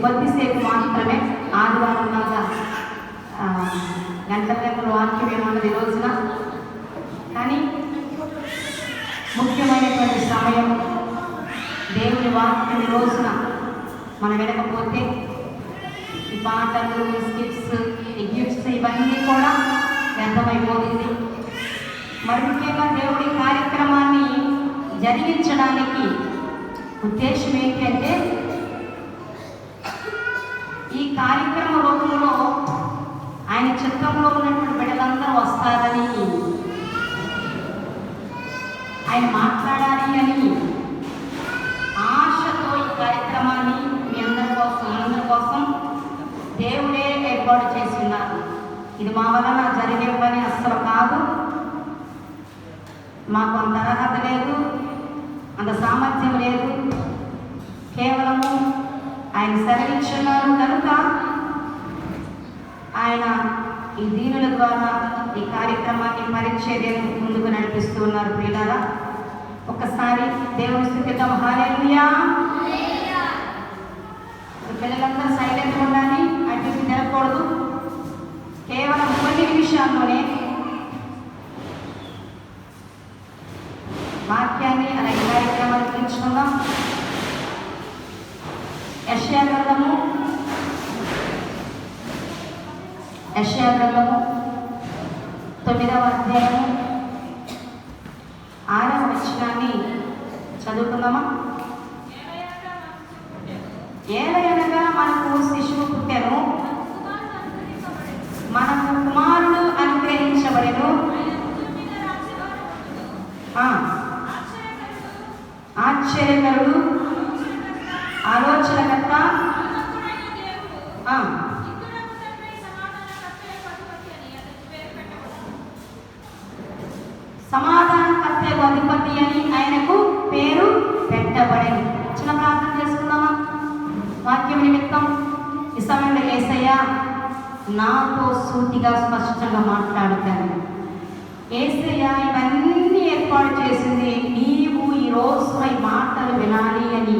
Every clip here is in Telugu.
కొద్దిసేపు మాత్రమే ఆదివారం లాగా గంటల గంటల వాక్యం ఏమన్నది ఈ రోజున. కానీ ముఖ్యమైనటువంటి సమయం దేవుని వాక్యం ఈ రోజున మనం వినకపోతే ఈ పాటలు, ఈ స్కిట్స్, ఈ గిఫ్ట్స్ ఇవన్నీ కూడా వ్యర్థమైపోతుంది. మరి ముఖ్యంగా దేవుడి కార్యక్రమాన్ని జరిగించడానికి ఉద్దేశం ఏంటి అంటే, ఈ కార్యక్రమ రూపంలో ఆయన చిత్రంలో ఉన్నటువంటి బిడ్డలందరూ వస్తారని, ఆయన మాట్లాడాలి అని ఆశతో ఈ కార్యక్రమాన్ని మీ అందరి కోసం దేవుడే ఏర్పాటు చేసి ఉన్నారు. ఇది మా వలన జరిగే పని అస్సలు కాదు. మాకు అంత అర్హత లేదు, అంత సామర్థ్యం లేదు. కేవలము ఆయన సెలవిచ్చున్నారు కనుక ఆయన ఈ దీనుల ద్వారా ఈ కార్యక్రమాన్ని పరిచర్యను ముందుకు నడిపిస్తూ ఉన్నారు. ప్రియులారా, ఒక్కసారి దేవుని స్తుతిద్దాం. హల్లెలూయా. పిల్లలందరూ సైలెంట్గా ఉండాలి, అటు తిరగకూడదు. కేవలం కొన్ని నిమిషాల్లోనే వాక్యాన్ని అలాగే కార్యక్రమాలు తీర్చుకుందాం. యెషయా గ్రంథము 9వ అధ్యాయము 6వ వచనాన్ని చదువుకుందామా? ఏలయనగా మనకు శిశువు పుట్టెను, మనకు కుమారుడు అనుగ్రహించబడెను, ఆశ్చర్యకరుడు, ఆలోచనకర్త, సమాధానకర్తకు అధిపతి అని ఆయనకు పేరు పెట్టబడేది. చిన్న ప్రార్థన చేసుకుందామా? వాక్యం నిమిత్తం ఈ సమయంలో యేసయ్య నాతో సూటిగా స్పష్టంగా మాట్లాడుతాను. యేసయ్య ఇవన్నీ ఏర్పాటు చేసింది నీవు ఈరోజు ఈ మాటలు వినాలి అని,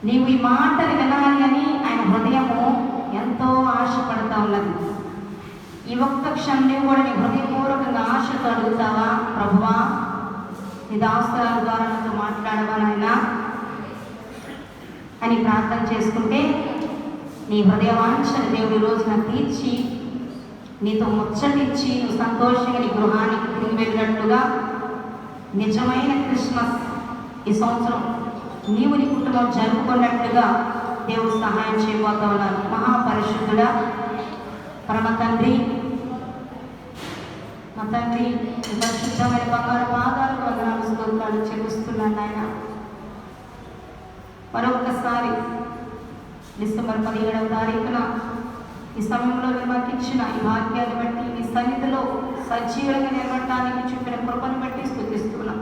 నీవు ఈ మాటలు వినాలి అని ఆయన హృదయము ఎంతో ఆశపడతా ఉన్నది. ఈ ఒక్క క్షణం నువ్వు కూడా నీ హృదయపూర్వకంగా ఆశతో అడుగుతావా, ప్రభువా నీ దాసురాల ద్వారా నాతో మాట్లాడవా నాయనా అని ప్రార్థన చేసుకుంటే నీ హృదయ వాంఛను దేవుడి రోజున తీర్చి నీతో ముచ్చటించి నువ్వు సంతోషంగా నీ గృహానికి తిరిగి వెళ్ళినట్లుగా నిజమైన క్రిస్మస్ ఈ సంవత్సరం నీవు నీ కుటుంబం జరుపుకున్నట్లుగా దేవుడు సహాయం చేయబోతా ఉన్నారు. మహాపరిశుద్ధుడా, పరమ తండ్రి, మా తండ్రి పరిశుద్ధమైన బంగారు పాదాలు వందనాలు స్తోత్రాలు చెల్లిస్తున్నాను ఆయన. మరొకసారి డిసెంబర్ 17వ తారీఖున ఈ సమయంలో మాకు ఇచ్చిన ఈ వాక్యాన్ని బట్టి నీ సన్నిధిలో సజీవంగా నిలబడటానికి చూపిన కృపను బట్టి స్తుతిస్తున్నాం.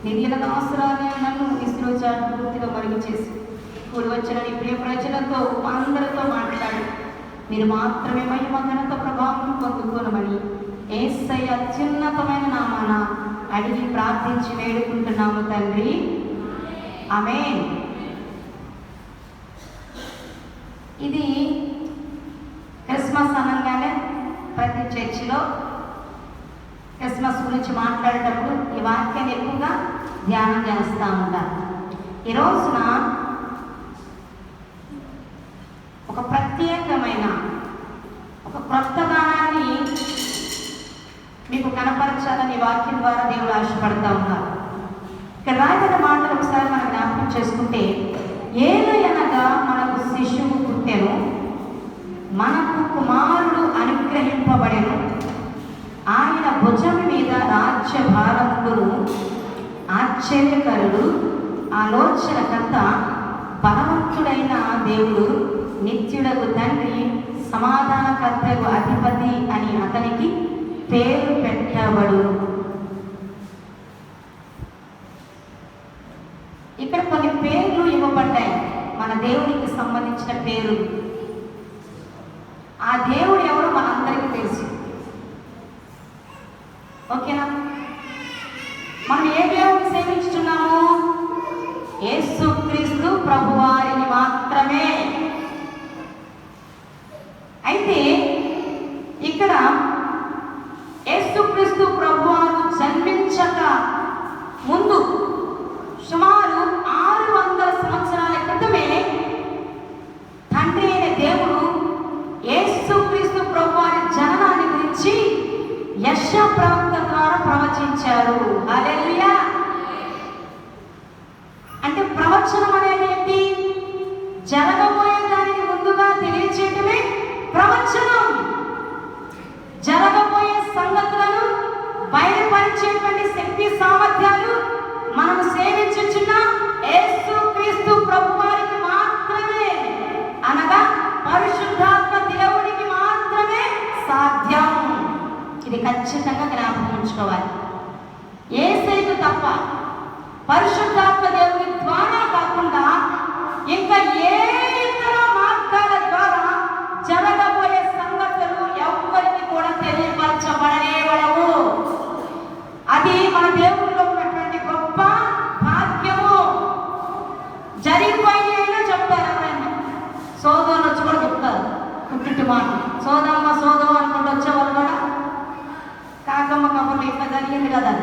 నీ దీనత అవసరాన్ని నన్ను నిశ్రోజాన్ని పూర్తిగా మరుగు చేసి కూడి వచ్చిన నీ ప్రియ ప్రజలతో మా అందరితో మాట్లాడి మీరు మాత్రమే మహిమ ఘనత ప్రభావం పొందుకోనమని యేసయ్య అత్యున్నతమైన నామాన అడిగి ప్రార్థించి వేడుకుంటున్నాము తండ్రి, ఆమేన్. ఇది క్రిస్మస్ అనగానే ప్రతి చర్చిలో క్రిస్మస్ గురించి మాట్లాడేటప్పుడు ఈ వాక్యాన్ని ఎక్కువగా ధ్యానం చేస్తూ ఉంటారు. ఈ రోజున ఒక ప్రత్యేకమైన ఒక క్రొత్త గానాన్ని మీకు కనపరచాలని వాక్యం ద్వారా దేవుడు ఆశపడతా ఉన్నారు. ఇక్కడ రాయబడిన మాటలు ఒకసారి మనం జ్ఞాపకం చేసుకుంటే, ఏలయనగా మనకు శిశువు పుట్టెను, మనకు కుమారుడు అనుగ్రహింపబడెను, ఆయన భుజం మీద రాజ్యభారములను, ఆశ్చర్యకరుడు, ఆలోచనకర్త, బలవంతుడైన దేవుడు, నిత్యుడకు తండ్రి, సమాధానకర్తకు అధిపతి అని అతనికి పేరు పెట్టబడు. ఇక్కడ కొన్ని పేర్లు ఇవ్వబడ్డాయి, మన దేవునికి సంబంధించిన పేరు. ఆ దేవుడు ఎవరో మనందరికీ తెలుసు. ఓకేనా? మనం ఏ దేవుడిని సేవించుతున్నాము? యేసుక్రీస్తు ప్రభువారిని మాత్రం బయలుపరిచారు. హల్లెలూయా. అంటే ప్రవచనం అనేది ఏంటి? జరగబోయే దానిని ముందుగా తెలియచేయటమే ప్రవచనం. జరగబోయే సంగతులను బయలుపరిచేటువంటి శక్తి సామర్థ్యాలు మనం సేవించుచున్న యేసుక్రీస్తు ప్రభువారికి మాత్రమే, అనగా పరిశుద్ధాత్మ దేవునికి మాత్రమే సాధ్యం. ఇది ఖచ్చితంగా జ్ఞాపకం ఉంచుకోవాలి. యేసయ్యకు తప్ప పరిశుద్ధాత్మ దేవుని ద్వారా కాకుండా ఇంకా ఏ ఇతర మార్గాల ద్వారా జరగబోయే సంగతులు ఎవరికి కూడా తెలియపరచబడలేవడవు. అది మన దేవుడిలో ఉన్నటువంటి గొప్ప భాగ్యము. జరిగిపోయి అయినా చెప్తారు ఎవరైనా. సోదోని వచ్చి కూడా చెప్తారు పుట్టింటి మాట. సోదమ్మ సోదో అనుకుంటూ వచ్చేవాళ్ళు కూడా కాకమ్మ కబుర్లు ఇట్లా జరిగింది కదా.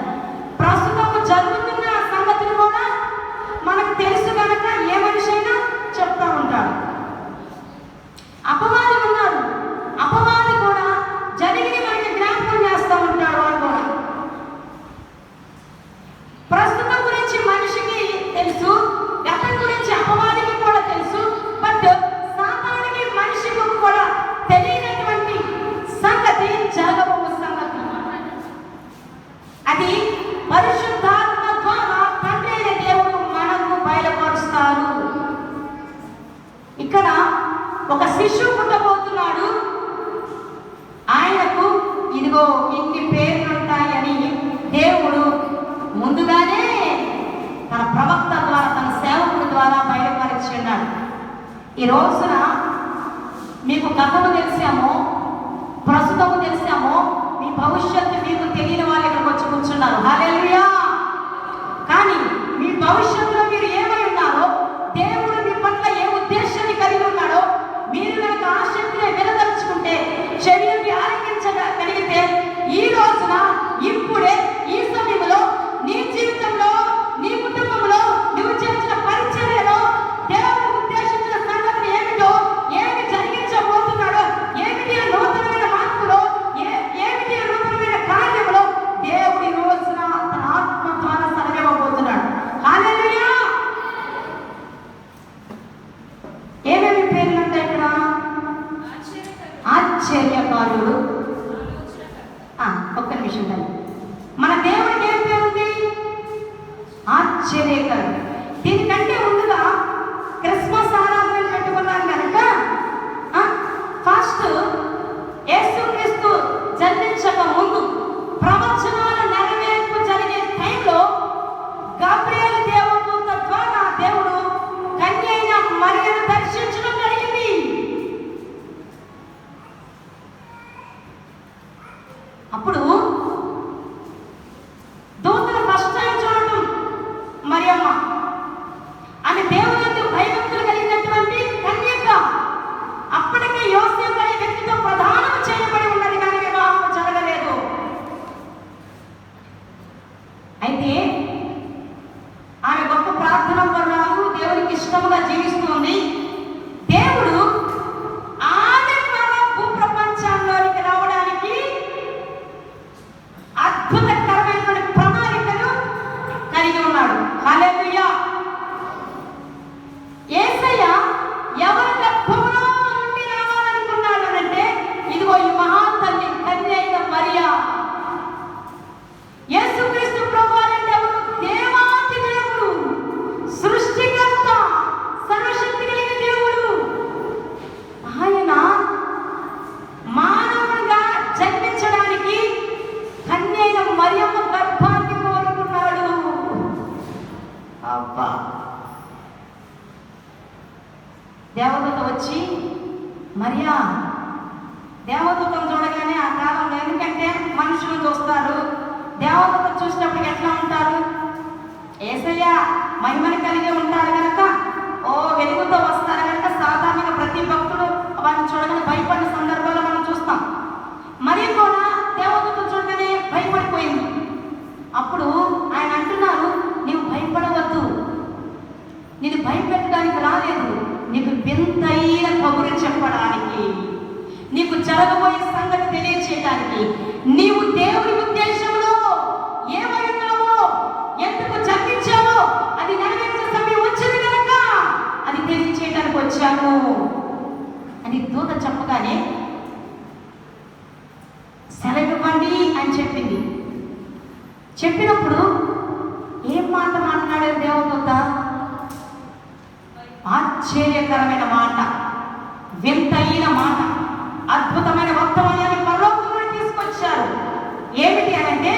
ప్రస్తుతం జరుగుతున్న సంగతులు కూడా మనకు తెలుసు కనుక ఏ మనిషి అయినా చెప్తా ఉంటాడు. అపవాది ఉన్నారు, అపవాది కూడా జరిగిన మనకి జ్ఞాపకం చేస్తూ ఉంటాడు. వాడు కూడా ప్రస్తుతం గురించి మనిషికి తెలుసు, గతం గురించి అపవాదికి కూడా తెలుసు. బట్ సాతానికి మనిషికి కూడా తెలియనటువంటి సంగతి జరగబోయే సంగతి. అది పరిశుద్ధాత్మ ద్వారా తండ్రి అయిన దేవుడు మనకు బయలుపరుస్తారు. ఇక్కడ ఒక శిశువు పుట్టబోతున్నాడు. ఆయనకు ఇదిగో ఇన్ని పేర్లు ఉంటాయని దేవుడు ముందుగానే తన ప్రవక్త ద్వారా, తన సేవకుడి ద్వారా బయలుపరిచి ఉన్నాడు. ఈ రోజున మీకు గతము తెలిసామో ప్రస్తుతము తెలిసామో మీ భవిష్యత్తు మీకు తెలియని వాళ్ళు ఇక్కడికి వచ్చి కూర్చున్నారు. హల్లెలూయా. కానీ మీ భవిష్యత్తులో మీరు ఏమై ఉన్నారో, దేవుడు మీ పట్ల ఏ ఉద్దేశాన్ని కలిగి ఉన్నాడో మీరు కనుక ఆసక్తిని వినదలుచుకుంటే, చెవిని ఆలకించగలిగితే, ఈ రోజున ఇప్పుడే ఈ సమయంలో నీ జీవితంలో, నీ కుటుంబంలో నువ్వు చేసిన పరిచర్యలో దేవుడు ఉద్దేశించిన సంగతి ఏమిటో, ఏమి జరిగించబోతున్నాడో, ఏమిటి ఆ నూతనమైన మార్పులో, ఏమిటి ఆ నూతనమైన కార్యంలో దేవుడి రోజున తన ఆత్మ ద్వారా సరగబోతున్నాడు. హల్లెలూయా. ఏమేమి పేర్లు ఉంటాయి ఇక్కడ? ఆశ్చర్యకారుడు. ఒక్క నిమిషం దాన్ని. మన దేవుడికి ఏం పేరుంది? ఆశ్చర్యకారుడు. దీనికంటే ముందుగా క్రిస్మస్ ఆరాధన పెట్టుకున్నాను కనుక ఫస్ట్ యేసుక్రీస్తు జన్మించక ముందు ప్రవచనాల నెరవేర్పు జరిగే టైంలో గాబ్రియేలు దేవదూత ద్వారా దేవుడు కన్య అయిన మరియను దర్శించడం జరిగింది. అప్పుడు దూతను ఫస్ట్ టైం చూడటం మరియమ్మ, ఆమె దేవుని భయభక్తులు కలిగినటువంటి కన్యక. అప్పటికే యోసేపు అనే వ్యక్తితో ప్రధానం చేయబడి ఉన్నది, కానీ వివాహం జరగలేదు. అయితే ఆమె గొప్ప ప్రార్థన పరురాలు, దేవునికి ఇష్టముగా జీవిస్తుంది. దేవుడు ఆమె ద్వారా భూప్రపంచంలోనికి రావడానికి అద్భుతకరమైన ప్రణాళికను కలిగి ఉన్నాడు. హల్లెలూయా. యేసయ్య ఎవరి గర్భంలో నుండి రావాలనుకున్నాడు అంటే, ఇదిగో ఈ మహాతల్లి కన్య అయిన మరియా. యేసుక్రీస్తు ప్రభువారు అంటే ఎవరు? దేవాతి దేవుడు, సృష్టికర్త, సర్వశక్తి కలిగిన దేవుడు. ఆయన మానవుడిగా జన్మించడానికి కన్య అయిన మరియమ్మ గర్భాన్ని కోరుకున్నాడు. అబ్బా. దేవదూత వచ్చి, మరియా, దేవదూతను చూడగానే ఆ కాలంలో, ఎందుకంటే మనుషులు చూస్తారు, దేవదూత చూసినప్పుడు ఎట్లా ఉంటారు? యేసయ్య మహిమని కలిగి ఉంటారు కనుక, వెలుగుతో వస్తారు కనుక సాధారణంగా ప్రతి భక్తుడు వారిని చూడగానే భయపడిన సందర్భాల్లో మనం చూస్తాం. మరి కూడా దేవదూత చూడగానే భయపడిపోయింది. అప్పుడు ఆయన అంటున్నారు, నీవు భయపడవద్దు, నేను భయపెట్టడానికి రాలేదు, నీకు వింతైన కబురు చెప్పడానికి, నీకు జరగబోయే సంగతి తెలియచేయడానికి, నీవు దేవుడి ఉద్దేశంలో ఏమై అది నెరవేర్చే సమయం వచ్చింది కనుక అది తెలియచేయడానికి వచ్చాను అని దూత చెప్పగానే సెలవివ్వండి అని చెప్పింది. చెప్పినప్పుడు ఏం మాట మాట్లాడారు దేవదూత? ఆశ్చర్యకరమైన మాట, వింతైన మాట, అద్భుతమైన వర్తమానాన్ని పరలోకంలో తీసుకొచ్చారు. ఏమిటి అనంటే,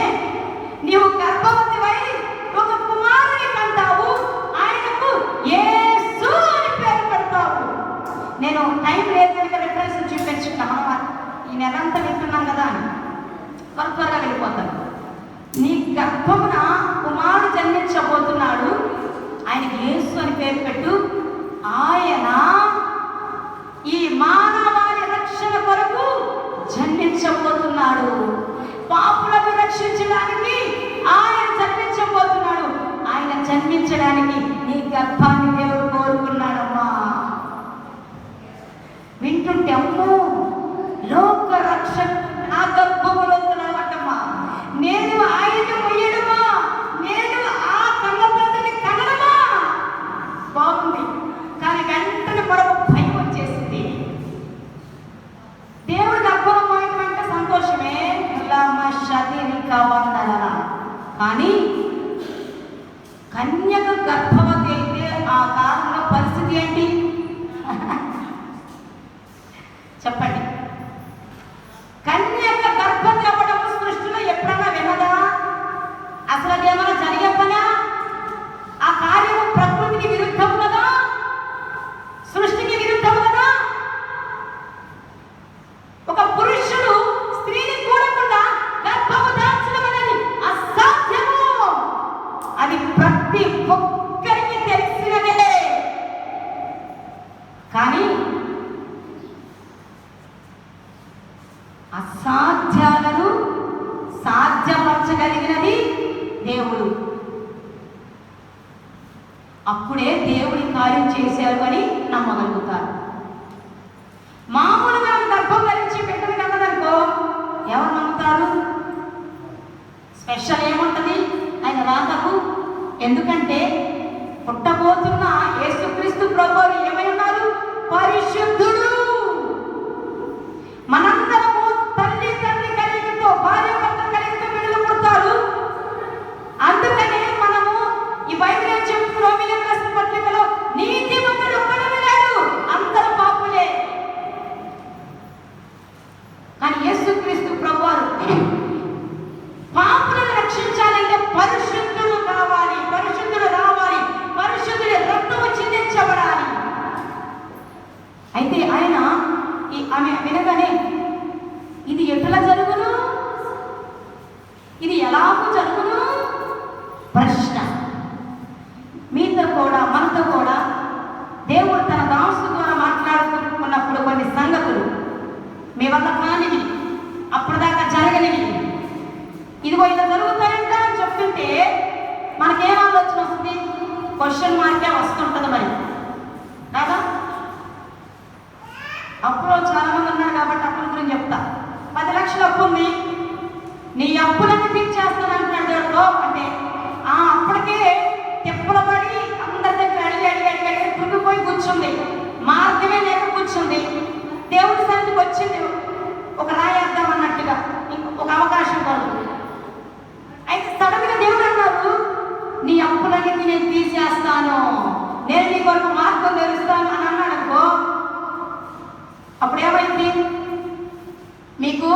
నీవు గర్భవతివై ఒక కుమారుని కంటావు, ఆయనకు యేసు అని పేరు పెడతావు. నేను టైం లేదు కనుక రిఫరెన్స్ చూపించుకున్నా, మనం ఈ నెలంతా వింటున్నాం కదా అని త్వరగా వెళ్ళిపోతాను. నీ గర్భమున కుమారుడు జన్మించబోతున్నాడు, ఆయనకి యేసు అని పేరు పెట్టు. ఆయన ఈ మానవాళి రక్షణ కొరకు జన్మించబోతున్నాడు. పాపులను రక్షించడానికి ఆయన జన్మించబోతున్నాడు. ఆయన జన్మించడానికి నీ గర్భాన్ని దేవుడు కోరుకున్నాడమ్మా. వింటుంటే అమ్మో, లోక రక్షణ నా గర్భములో ఉన్నవాటమ్మా, నేను ఆయన మొయ్యడమా, నేను ఆ కన్నతండ్రిని కనడమా. బాగుంది, కానీ వెంటనే మరొక భయం వచ్చేసింది. దేవుడు గర్భం మోయడం అంటే సంతోషమే, కానీ కన్యక గర్భవతి అయితే ఆ కాలంలో పరిస్థితి ఏంటి చెప్పండి? కన్యక గర్భవతి అవ్వడం సృష్టిలో ఎప్పుడన్నా విన్నదా? అసలు అది ఏమైనా జరిగే పనా? ఆ కార్యము ప్రకృతికి విరుద్ధం కదా, సృష్టికి విరుద్ధం కదా. ఒక పురుషుడు స్త్రీని కూడకుండా గర్భము దాల్చడం అనేది అసాధ్యము. అది ప్రతి ఒక్కరికి తెలిసినదే. కానీ అసాధ్యాలను సాధ్యపరచగలిగినది దేవుడు. అప్పుడే దేవుడి కార్యం చేశారు అని నమ్మగలుగుతారు. మామూలుగా గర్భం ధరించి బిడ్డను కన్నదనుకో ఎవరు నమ్ముతారు? స్పెషల్ ఏముంటుంది ఆయన రాకకు? ఎందుకంటే పుట్టబోతున్న యేసుక్రీస్తు ప్రభువు ఏమై ఉన్నారు? పరిశుద్ధుడు. మనందరము తల్లి కలిగితో, భార్య భర్త కలిగితో బిడ్డలు పుడతారు. అందుకనే మనము ఈ బైబిల్ చెప్తున్న రోమీయులకు రాసిన పత్రికలో నీతిమంతుడు ఒక్కడు లేడు, అందరూ పాపులే. కానీ యేసుక్రీస్తు ప్రభువారు పాపులను రక్షించాలంటే పరిశుద్ధుడు కావాలి, పరిశుద్ధుడు రావాలి, పరిశుద్ధుడి రక్తము చిందించబడాలి. అయితే ఆయన ఆమె వినగానే ఇది ఎట్లా జరుగును, ఇది ఎలాగూ జరుగును ప్రశ్న. మీతో కూడా మనతో కూడా దేవుడు తన దాసు ద్వారా మాట్లాడుకున్నప్పుడు కొన్ని సంగతులు మీ వల్ల కానివి, అప్పటిదాకా జరగనివి, ఇదిగో ఇలా జరుగుతాయంట అని చెప్తుంటే మనకేం ఆలోచన వస్తుంది? క్వశ్చన్ మార్కే వస్తుంటుంది మరి కాదా? అప్పులో చాలా మంది ఉన్నారు కాబట్టి అప్పుల గురించి చెప్తా. 10 లక్షల అప్పు ఉంది, నీ అప్పులన్నీ తీర్చేస్తానంటున్నాడు దేవుడు. అంటే అప్పటికే తెప్పుల పడి అందరి దగ్గర అడిగి కుంగిపోయి కూర్చుంది, మార్గమే లేక కూర్చుంది. దేవుడి సన్నిధికి వచ్చింది ఒక రాయేద్దాం అన్నట్టుగా, ఒక అవకాశం కొరకు. అయితే సడన్గా దేవుడు అన్నారు, నీ అప్పులన్నీ నేను తీసేస్తాను, నేను నీ కొరకు మార్గం తెలుస్తాను అని అన్నాడు అనుకో. అప్పుడేమైంది? మీకు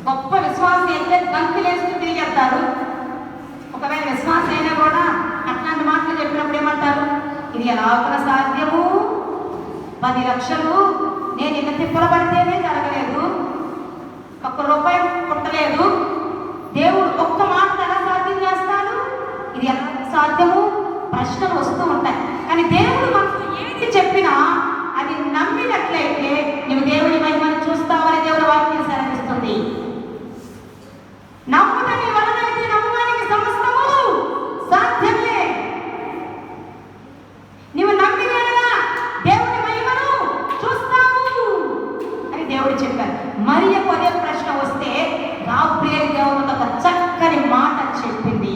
గొప్ప విశ్వాసం అయితే గంతులేస్తూ తిరిగేస్తారు. ఒకవేళ విశ్వాసం అయినా కూడా అట్లాంటి మాటలు చెప్పినప్పుడు ఏమంటారు? ఇది ఎలాగ సాధ్యము? 10 లక్షలు నేను ఇంత తిప్పల పడితేనే జరగలేదు, ₹1 పుట్టలేదు. దేవుడు ఒక్క మాట ఎలా సాధ్యం చేస్తాడు? ఇది ఎలా సాధ్యము? ప్రశ్నలు వస్తూ ఉంటాయి. కానీ దేవుడు మనకు ఏది చెప్పినా అది నమ్మినట్లయితే నువ్వు దేవుడి మహిమను చూస్తావని దేవుడి వాక్యం సెలవిస్తుంది. నమ్ముట నీ వలనైతే నమ్మడానికి సమస్తము సాధ్యమే. నువ్వు నమ్మిన దేవుడి మహిమను చూస్తావు అని దేవుడు చెప్పారు. మరియ అదే ప్రశ్న వస్తే గాబ్రియేలు దేవుడు ఒక చక్కని మాట చెప్పింది.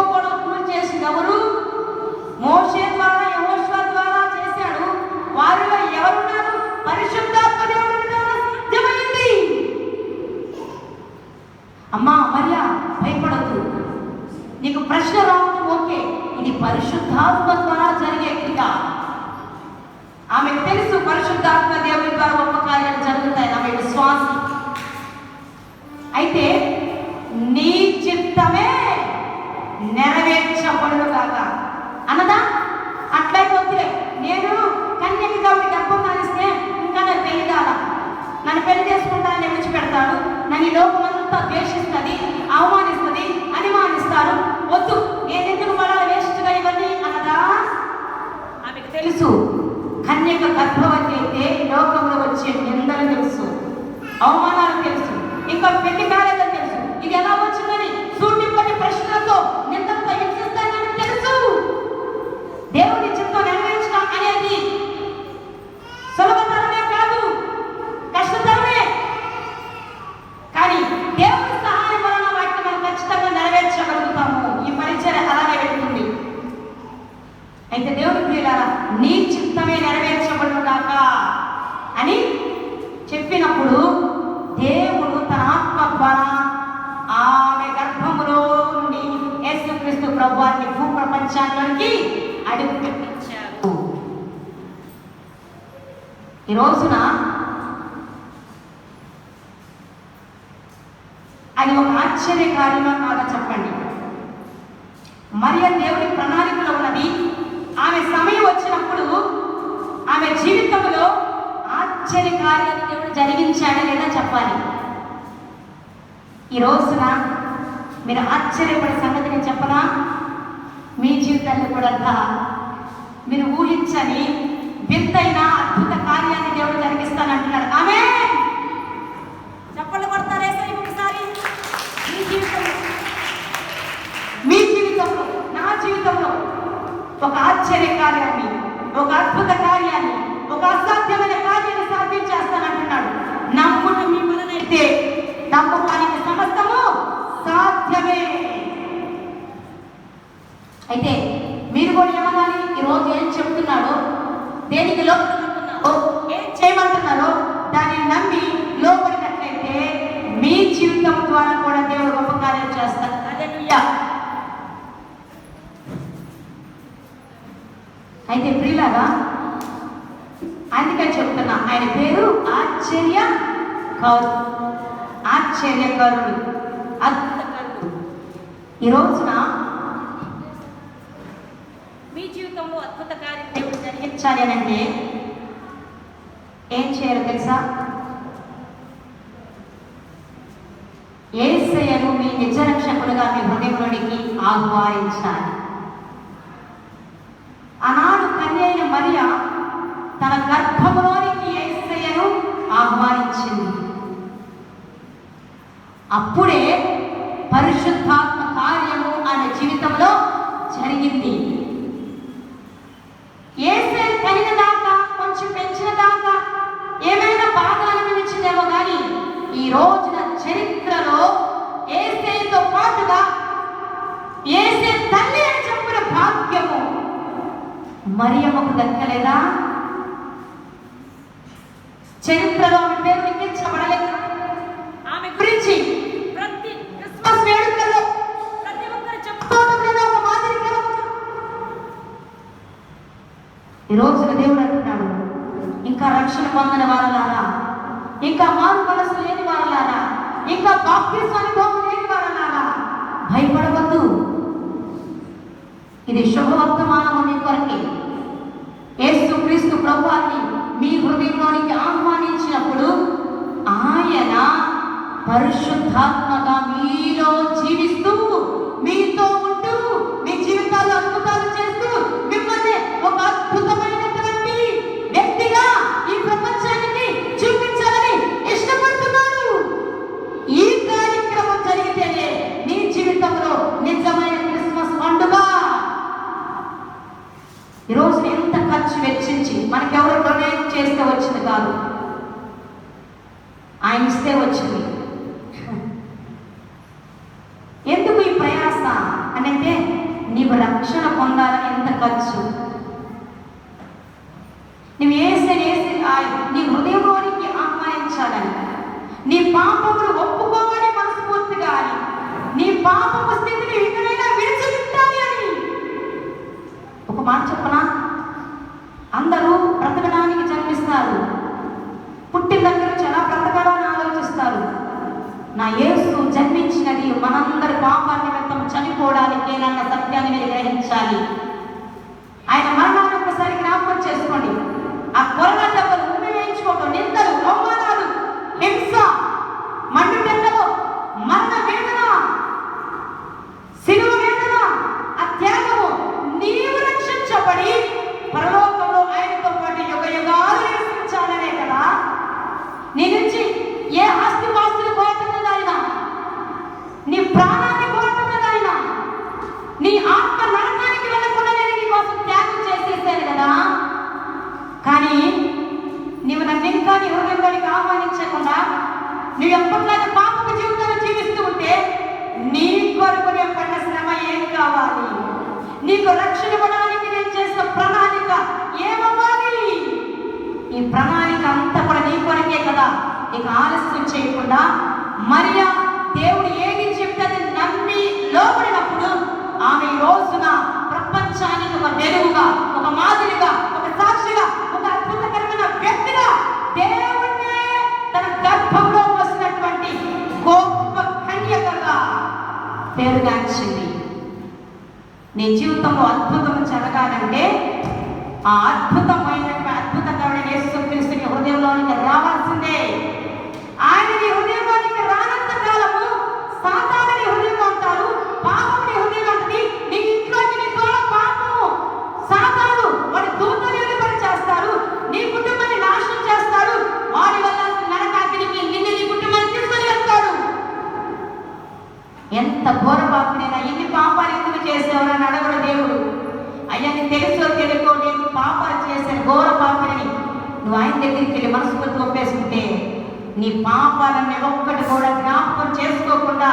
గోడ కూల్ చేసింది ఎవరు? మోషే ద్వారా, యెహోషువ ద్వారా చేశాడు. వారిలో ఎవరున్నారు? పరిశుద్ధాత్మ దేవుడి ద్వారా సాధ్యమైంది. అమ్మా మరియా, భయపడద్దు. నీకు ప్రశ్న రావడం ఓకే, ఇది పరిశుద్ధాత్మ ద్వారా జరిగే క్రియ. ఆమెకు తెలుసు పరిశుద్ధాత్మ దేవుడి ద్వారా గొప్ప కార్యాలు జరుగుతాయి. ఆమె విశ్వాసం. అయితే నీ చిత్తమే నెరవేర్చబడును కాక అన్నదా? అట్లయిపోతే నేను కన్యకి కాబట్టి గర్భం ధరిస్తే ఇంకా నన్ను పెళ్లి కాదా, నన్ను పెళ్లి చేసుకుంటానని విడిచిపెడతాడు, నన్ను ఈ లోకమంతా ద్వేషిస్తుంది, అవమానిస్తుంది, అనుమానిస్తాడు, వద్దు, నేను ఎందుకు పడాలి వేస్ట్గా ఇవన్నీ అన్నదా? ఆమెకు తెలుసు కన్యక గర్భవతి అయితే లోకంలో వచ్చే నిందలు తెలుసు, అవమానాలు తెలుసు, ఇంకా పెళ్లి కాలేదని తెలుసు. ఇది ఎలా వచ్చిందని సూటిపడి ప్రశ్నలతో నిందలతో హింసిస్తానని తెలుసు. దేవుని చిత్తం నెరవేర్చడం అనేది సులభతరమే కాదు, కష్టతరమే. కానీ దేవుని సహాయం వలన వాటిని మనం ఖచ్చితంగా నెరవేర్చగలుగుతాము. ఈ పరిచర్య అలాగే వెళ్తుంది. అయితే దేవుని ప్రియులారా, నీ చిత్తమే నెరవేర్చబడును గాక అని చెప్పినప్పుడు దేవుడు తన ఆత్మ ద్వారా ఆమె గర్భములో నుండి యేసుక్రీస్తు ప్రభువారిని భూప్రపంచానికి అడుగు పెట్టించాడు. ఈ రోజున అది ఒక ఆశ్చర్యకార్యమా కాదా చెప్పండి? మరియ దేవుని ప్రణాళికలో ఉన్నది. ఆమె సమయం వచ్చినప్పుడు ఆమె జీవితంలో ఆశ్చర్యకార్యాన్ని దేవుడు జరిగించాడు లేదా చెప్పాలి. ఈ రోజున మీరు ఆశ్చర్యపడే సంగతి నేను చెప్పనా? మీ జీవితాన్ని కూడా మీరు ఊహించని వింతైన అద్భుత కార్యాన్ని దేవుడు జరిగిస్తానంటున్నాడు. ఆమేన్. చెప్పలు కొడతారే సరి ఒకసారి. మీ జీవితంలో, నా జీవితంలో ఒక ఆశ్చర్య కార్యాన్ని, ఒక అద్భుత కార్యాన్ని, ఒక అసాధ్యమైన కార్యాన్ని సాధించేస్తానంటున్నాడు. నమ్ముడు మీ వలనైతే నమ్మకానికి సమస్తము సాధ్యమే. అయితే మీరు కూడా ఏమనాలి? ఈరోజు ఏం చెప్తున్నాడో, దేనికి లోపడుతున్నాడో, ఏం చేయమంటున్నారో దాన్ని నమ్మి లోపడినట్లయితే మీ జీవితం ద్వారా కూడా దేవుడు గొప్ప కార్యం చేస్తాడు. హల్లెలూయా. అయితే ప్రియులారా, అందుకని చెప్తున్నా, ఆయన పేరు ఆశ్చర్యకరుడు, ఆశ్చర్యకరుడు, అద్భుతకరుడు. ఈ రోజున మీ జీవితంలో అద్భుత కార్యం దేవుడు జరిగించాలి అని అంటే ఏం చేయాలి తెలుసా? యేసయ్యను మీ నిజ రక్షకులుగా మీ హృదయంలోనికి ఆహ్వానించాలి. ఆనాడు కన్య అయిన మరియ తన గర్భంలోనికి యేసయ్యను ఆహ్వానించింది. అప్పుడే పరిశుద్ధాత్మ కార్యము ఆమె జీవితంలో జరిగింది. యేసయ్య కలిగిన దాకా, కొంచెం పెంచిన దాకా ఏమైనా బాధ అనిపించిందేమో కానీ ఈ రోజున చరిత్రలో యేసయ్యతో పాటుగా యేసయ్య తల్లి అని చెప్పిన భాగ్యము మరియమ్మకు దక్కలేదా? చరిత్రలో ఆమె పేరు లిఖించబడలేదు. ఆమె గురించి ప్రతి క్రిస్మస్ వేడుకల్లో ప్రతి ఒక్కరు చెప్పుకోవడం లేదా ఒక మాదిరిగా. ఈ రోజున దేవుడు అంటున్నాడు, ఇంకా రక్షణ పొందిన వారలారా, ఇంకా మారు మనసు లేని వారలారా, ఇంకా బాప్తిస్మ అనుభవం లేని వారలారా, భయపడవద్దు. ఇది శుభవర్తమానము మీ కొరకే. యేసుక్రీస్తు ప్రభువాన్ని మీ హృదయంలోనికి ఆహ్వానించినప్పుడు ఆయన పరిశుద్ధాత్మగా మీలో జీవిస్తూ, మీతో ఉంటూ, మీ జీవితాల్లో అద్భుతాలు చేస్తూ మిమ్మల్ని ఒక అద్భుతమైనటువంటి వ్యక్తిగా ఈ ప్రపంచానికి చూపించాలని ఇష్టపడుతున్నాడు. ఈ కార్యక్రమం జరిగితేనే నీ జీవితంలో నిజమైన క్రిస్మస్ పండుగ. ఈరోజు ఎంత ఖర్చు వెచ్చించి మనకెవరు డొనేట్ చేస్తే వచ్చింది కాదు, ఆయన ఇస్తే వచ్చింది. ఎందుకు ఈ ప్రయాస అని అంటే నీకు రక్షణ పొందాలని ఎంత ఖర్చు. నువ్వు వేసే నీ హృదయంలోనికి ఆహ్వానించాలని, నీ పాపములు ఒప్పుకోవాలి మనస్ఫూర్తిగా అని, నీ పాపపు స్థితిని ఎక్కడైనా విడిచిపెట్టాలి అని. ఒక మాట చెప్పనా, అందరూ బ్రతకడానికి జన్మిస్తారు, పుట్టిన దగ్గర చాలా బ్రతకాలని ఆలోచిస్తారు. నా యేసు జన్మించినది మనందరి పాప నిమిత్తం చనిపోవడానికేనన్న సత్యాన్ని మీరు గ్రహించాలి. ఆయన మరణాన్ని ఒకసారి జ్ఞాపకం చేసుకోండి. ఆ కొరల దెబ్బలు, ఉమ్మి వేయించుకోవడం, నిందలు, అవమానాలు, హింస, మండుటెండలో మరణ వేదన, శిలువ వేదన, ఆ త్యాగము, నీవు రక్షించబడి పరలోకంలో ఆయనతో పాటు యుగ యుగాలు నివసించాలనే కదా. నీ నుంచి ఏ ఆస్తి పాస్తులు కోరుతున్నది ఆయన, నీ ప్రాణాన్ని కోరుతున్నది ఆయన, నీ ఆత్మ నరకానికి వెళ్ళకుండా నేను నీ కోసం త్యాగం చేసేసాను కదా. కానీ నీవు నన్ను ఇంకా నీ హృదయంలోనికి ఆహ్వానించకుండా నువ్వు ఎప్పటిలాగా పాపపు జీవితాన్ని జీవిస్తూ ఉంటే నీ కొరకు నేను పడిన శ్రమ ఏం కావాలి? నీకు రక్షణ ఇవ్వడానికి నేను చేసిన ప్రణాళిక ఏమవ్వాలి? ఈ ప్రణాళిక అంతా కూడా నీ కొరకే కదా. ఇక ఆలస్యం చేయకుండా మరియా దేవుడు ఏది చెప్తే అది నమ్మి లోపడినప్పుడు ఆమె ఈ రోజున ప్రపంచానికి ఒక వెలుగుగా, ఒక మాదిరిగా, ఒక సాక్షిగా, ఒక అద్భుతకరమైన వ్యక్తిగా దేవుణ్ణే తన గర్భంలో వస్తున్నటువంటి గొప్ప కన్యకగా పేరుగాంచింది. నీ జీవితంలో అద్భుతం జరగాలంటే ఆ అద్భుతకరమైన యేసుక్రీస్తుని హృదయంలోనికి రావాల్సిందే. ఆయన నీ హృదయంలోనికి రానంత కాలము సాతాను నీ హృదయంలో ఉంటారు, పాపం నీ హృదయంలో ఉంటుంది. నీ ఇంట్లోకి నీ ద్వారా పాపము, సాతాను వాడి దూతలు ఎలుబడి చేస్తారు, నీ కుటుంబాన్ని నాశనం చేస్తాడు. వాడి వల్ల నరకాగ్నికి నిన్ను నీ కుటుంబాన్ని తీసుకొని వెళ్తాడు. ఎంత ఘోర పాపనైనా ఇన్ని పాపాలు ఎందుకు చేసేవారని అడగడు దేవుడు. అయ్యా నీ తెలుసో తెలుగో నేను పాపాలు చేశాను, ఘోర పాపని నువ్వు ఆయన దగ్గరికి వెళ్ళి మనస్ఫూర్తి ఒప్పేసుకుంటే నీ పాపాలన్నీ ఒక్కటి కూడా జ్ఞాపకం చేసుకోకుండా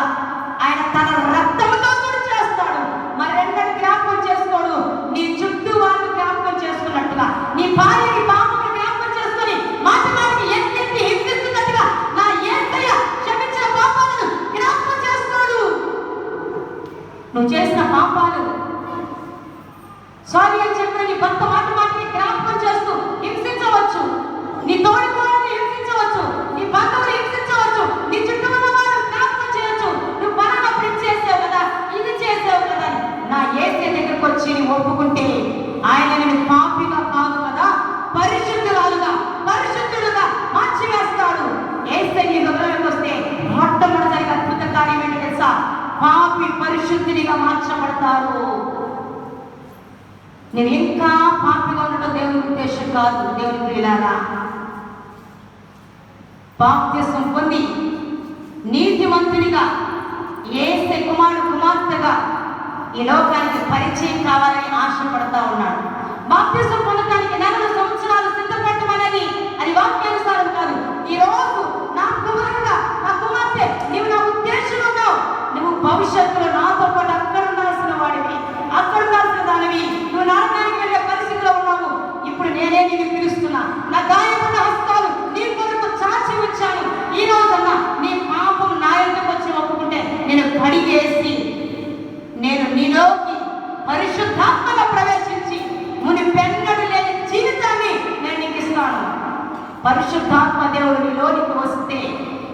ఆయన తన రక్తంతో కూడా చేస్తాడు. మరి రెండని జ్ఞాపకం చేసుకోడు, నీ చుట్టూ వాళ్ళు జ్ఞాపకం చేసుకున్నట్టుగా నీ భార్యని పాపని జ్ఞాపకం చేసుకొని మాటి మాటికి ఎత్తి హింసిస్తున్నట్టుగా నా యేసయ్య క్షమించిన పాపాలను జ్ఞాపకం చేసుకోడు. నువ్వు చేసిన పాపాలు సారీ అని చెప్పిన నీ భర్త మాటి మాటికి జ్ఞాపకం చేస్తూ హింసించవచ్చు, నీ తోడికోడని హింసించవచ్చు, నీ బంధువులు హింసించవచ్చు, నీ చుట్టూ ఉన్న వారు జ్ఞాపకం చేయొచ్చు. నువ్వు పలానా చేసావు కదా, ఇది చేసావు కదా. నా యేసయ్య దగ్గరకు వచ్చి నీ ఒప్పుకుంటే ఆయన నేను పాపిగా కాదు కదా, పరిశుద్ధుడుగా మార్చివేస్తాడు. యేసయ్య నీ హృదయంలోకి వస్తే మొట్టమొదటిగా అద్భుత కార్యం ఏంటి తెలుసా? పాపి పరిశుద్ధినిగా మార్చబడతారు. నేను ఇంకా పాపిగా ఉండడం దేవుని ఉద్దేశం కాదు. దేవుని ప్రియులారా, బాప్తిసం పొంది నీతిమంతునిగా యేసే కుమార్తెగా ఈ లోకానికి పరిచయం కావాలని ఆశపడతా ఉన్నాడు. బాప్తిసం పొందడానికి 4 సంవత్సరాలు సిద్ధపడమనేది అది వాక్యానుసారం కాదు. ఈ రోజు నా కుమారుడా, నా కుమార్తె, నీవు నా ఉద్దేశంలో ఉన్నావు. నువ్వు భవిష్యత్తులో నాతో పాటు అక్కడ ఉండాల్సిన వాడివి, అక్కడ ఉండాల్సిన దానివి. నువ్వు నరకానికి వెళ్ళే పరిస్థితిలో ఉన్నావు. ఇప్పుడు నేనే నిన్ను పిలుస్తున్నా. నా గాయపడిన హస్తాలు నీ కొరకు చాచి ఉంచాను. ఈ రోజన్నా నీ పాపం నా యొద్దకు వచ్చి ఒప్పుకుంటే నేను కడిగేసి నేను నీలోకి పరిశుద్ధాత్మగా ప్రవేశించి మునిపెన్నడూ లేని జీవితాన్ని నేను నీకు ఇస్తాను. పరిశుద్ధాత్మ దేవుడు నీలోనికి వస్తే,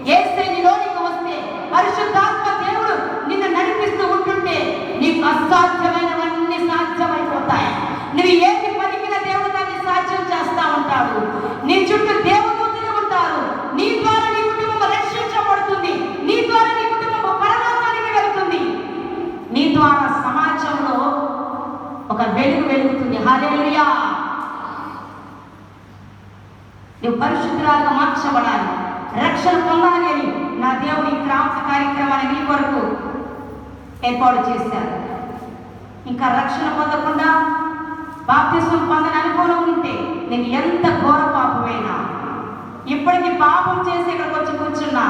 యేసే నీలోనికి వస్తే, పరిశుద్ధాత్మ దేవుడు నిన్ను నడిపిస్తూ ఉంటుంటే నీకు అసాధ్యమైనవన్నీ సాధ్యమైపోతాయి. నువ్వు ఏది పలికిన దేవుడు దాన్ని సాధ్యం చేస్తా ఉంటాడు. నీ చుట్టూ దేవదూతలు ఉంటారు. నీ ద్వారా నీ కుటుంబం రక్షించబడుతుంది. నీ ద్వారా నీ కుటుంబం పరలోకానికి వెళుతుంది. నీ ద్వారా సమాజంలో ఒక వెలుగు వెలుగుతుంది. హల్లెలూయా. నువ్వు పరిశుద్ధురాలుగా మార్చబడాలి, రక్షణ పొందాలి అని నా దేవుడు ఈ క్రాంతి కార్యక్రమాన్ని నీ కొరకు ఏర్పాటు చేశారు. ఇంకా రక్షణ పొందకుండా బాప్తిసం పొందని అనుభవం ఉంటే నేను ఎంత ఘోర పాపమైనా, ఇప్పటికీ పాపం చేసి ఇక్కడికి వచ్చి కూర్చున్నా,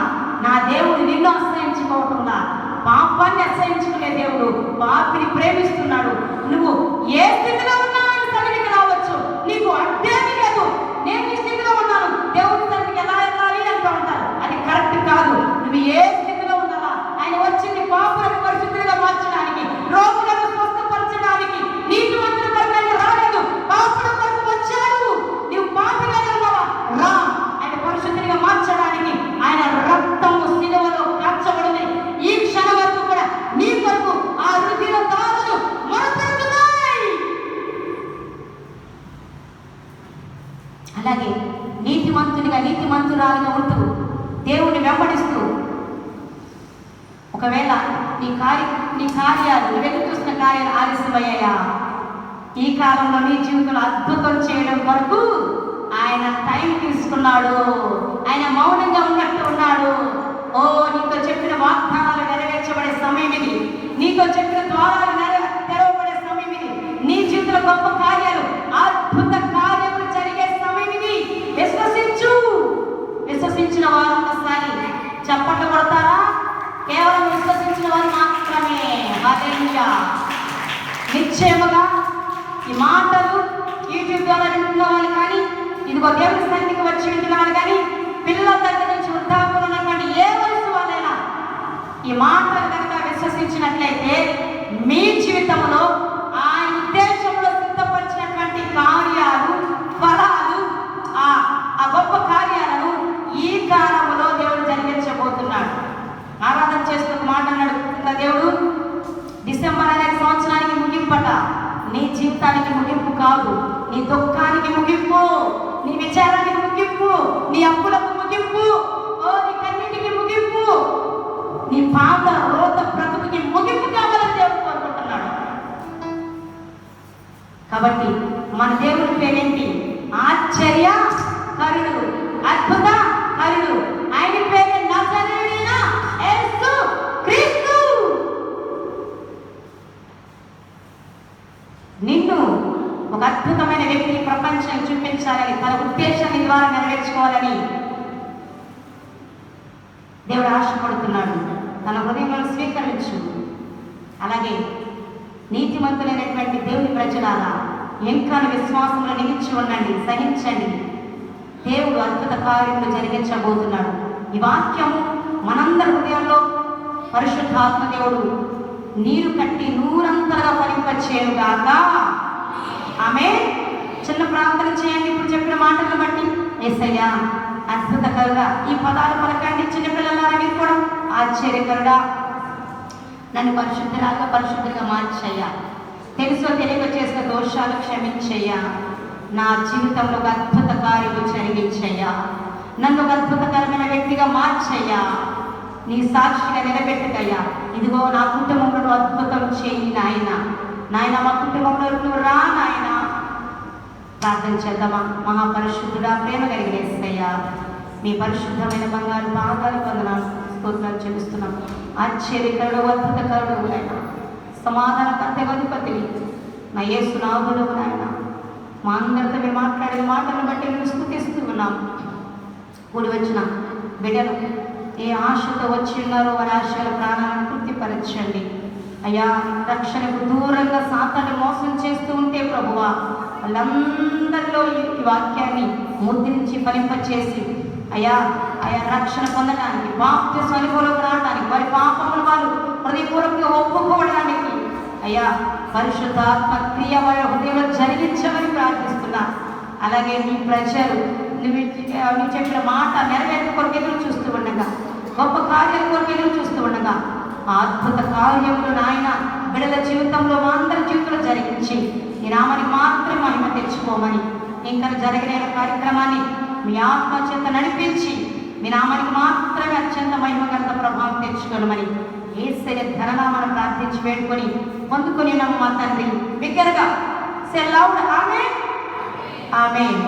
నా దేవుడు నిన్ను అసహించుకోవకుండా, పాపాన్ని అసహించుకునే దేవుడు పాపిని ప్రేమిస్తున్నాడు. నీ కార్యాలు, నువ్వు ఎదురు చూస్తున్న కార్యాలు ఆలస్యమయ్యాయా? ఈ కాలంలో నీ జీవితంలో అద్భుతం చేయడం వరకు ఆయన టైం తీసుకున్నాడు. ఆయన మౌనంగా ఉన్నట్టు ఉన్నాడు. ఓ, నీతో చెప్పిన వాగ్దానాలు నెరవేర్చబడే సమయం ఇది. నీతో చెప్పిన ద్వారాలు తెరవబడే సమయం ఇది. నీ జీవితంలో గొప్ప కార్యాలు, అద్భుత కార్యములు జరిగే సమయం ఇది. విశ్వసించు. విశ్వసించిన వారు ఒకసారి చప్పట్లు కొడతారా? కేవలం విశ్వసించిన వారు మాత్రమే. హల్లెలూయా. నిశ్చయముగా ఈ మాటలు యూట్యూబ్ ద్వారా వింటున్న వాళ్ళు కానీ, ఇదిగో దేవుని సన్నిధికి వచ్చి వింటున్న వాళ్ళు కానీ, పిల్లల దగ్గర నుంచి వృద్ధాపులు ఉన్నటువంటి ఏ వయసు వాళ్ళైనా ఈ మాటలు కనుక విశ్వసించినట్లయితే మీ జీవితంలో ఆయన ఉద్దేశంలో సిద్ధపరిచినటువంటి కార్యాలు, ఫలాలు, ఆ గొప్ప కార్యాలను ఈ కాలంలో దేవుడు జరిగించబోతున్నాడు. ఆరాధన చేస్తూ మాట అన్నాడు దేవుడు, డిసెంబర్ అనే సంవత్సరానికి ముగింపట. నీ జీవితానికి ముగింపు కాదు, నీ దుఃఖానికి ముగింపు, నీ విచారానికి ముగింపు, నీ అప్పులకు ముగింపు, నీ కన్నిటికి ముగింపు, నీ పాత రోత బ్రతుకుకి ముగింపు కావాలని దేవుడు కోరుకుంటున్నాడు. కాబట్టి మన దేవుని పేరేంటి? ఆశ్చర్యకరుడు, అద్భుత కరుడు. ఆయన పేరు నజరేయుడైన యేసు క్రీస్తు. నిన్ను ఒక అద్భుతమైన వ్యక్తి ప్రపంచం చూపించాలని, తన ఉద్దేశాన్ని ద్వారా నెరవేర్చుకోవాలని దేవుడు ఆశపడుతున్నాడు. తన హృదయంలో స్వీకరించు. అలాగే నీతిమంతులైనటువంటి దేవుని ప్రజలారా, ఇంకా విశ్వాసంలో నిలిచి ఉండండి, సహించండి. దేవుడు అద్భుత కార్యములు జరిగించబోతున్నాడు. ఈ వాక్యము మనందరి హృదయంలో పరిశుద్ధాత్మ దేవుడు నీరు కట్టి నూరంతలుగా ఫలింపచేయుగాక. ఆమేన్. చిన్న ప్రార్థన చేయండి. ఇప్పుడు చెప్పిన మాటలను బట్టి, యేసయ్యా అద్భుతకరుడా, ఈ పదాలు పలకండి. చిన్నపిల్లలారా మీరు కూడా, ఆశ్చర్యకరుడా, నన్ను పరిశుద్ధిగా మార్చయ్యా. తెలుసో తెలియక చేసిన దోషాలు క్షమించయ్యా. నా జీవితంలో ఒక అద్భుత కార్యము జరిగించయ్యా. నన్ను ఒక అద్భుతకరమైన వ్యక్తిగా మార్చయ్యా. నీ సాక్షిగా నిలబెట్టుకయ్యా. ఇదిగో నా కుటుంబంలో అద్భుతం చేయి నాయన. నాయన మా కుటుంబంలో నువ్వు రా నాయన. ప్రార్థన చేద్దామా? మహాపరిశుద్ధుడా, ప్రేమ కలిగిన యేసయ్యా, నీ పరిశుద్ధమైన బంగారు పాదాలు పొందనాలు, స్తోత్రాలు చెల్లిస్తున్నాం. ఆశ్చర్యకరుడు, అద్భుతకరుడు నాయన, సమాధానకర్త అధిపతివి నా యేసు నాథుడు నాయన. మా అందరితో మీరు మాట్లాడిన మాటలను బట్టి మేము స్తుతిస్తూ ఉన్నాం. కూడి వచ్చిన బిడ్డలు ఏ ఆశతో వచ్చి ఉన్నారో వారి ఆశల ప్రాణాలను తృప్తిపరచండి అయ్యా. రక్షణకు దూరంగా సాతాను మోసం చేస్తూ ఉంటే ప్రభువా, వాళ్ళందరిలో ఈ వాక్యాన్ని ముద్రించి ఫలింపచేసి అయ్యా రక్షణ పొందడానికి, బాప్తిస్మ అనుభవంలోకి రావడానికి, వారి పాపములు వాళ్ళు హృదయపూర్వకంగా ఒప్పుకోవడానికి అయ్యా పరిశుద్ధాత్మ క్రియ వారి హృదయంలో జరిగించమని ప్రార్థిస్తున్నా. అలాగే నీ ప్రజలు నువ్వు చెప్పిన మాట నెరవేర్పు కొరకు ఎదురు చూస్తూ ఉండగా, గొప్ప కార్యాల కొరకు ఎదురు చూస్తూ ఉండగా, ఆ అద్భుత కార్యములు నాయన బిడ్డల జీవితంలో, మా అందరి జీవితంలో జరిగించి నీ నామానికి మాత్రమే మహిమ తెచ్చుకోమని, ఇంకా జరిగిన కార్యక్రమాన్ని మీ ఆత్మ చేత నడిపించి మీ నామానికి మాత్రమే అత్యంత మహిమగంత ప్రభావం తెచ్చుకోనమని యేసయ్య ఘననామను ప్రార్థించి వేడుకొని పొందుకొని మా తండ్రి బిగ్గరగా సెలవుడు. ఆమేన్, ఆమేన్.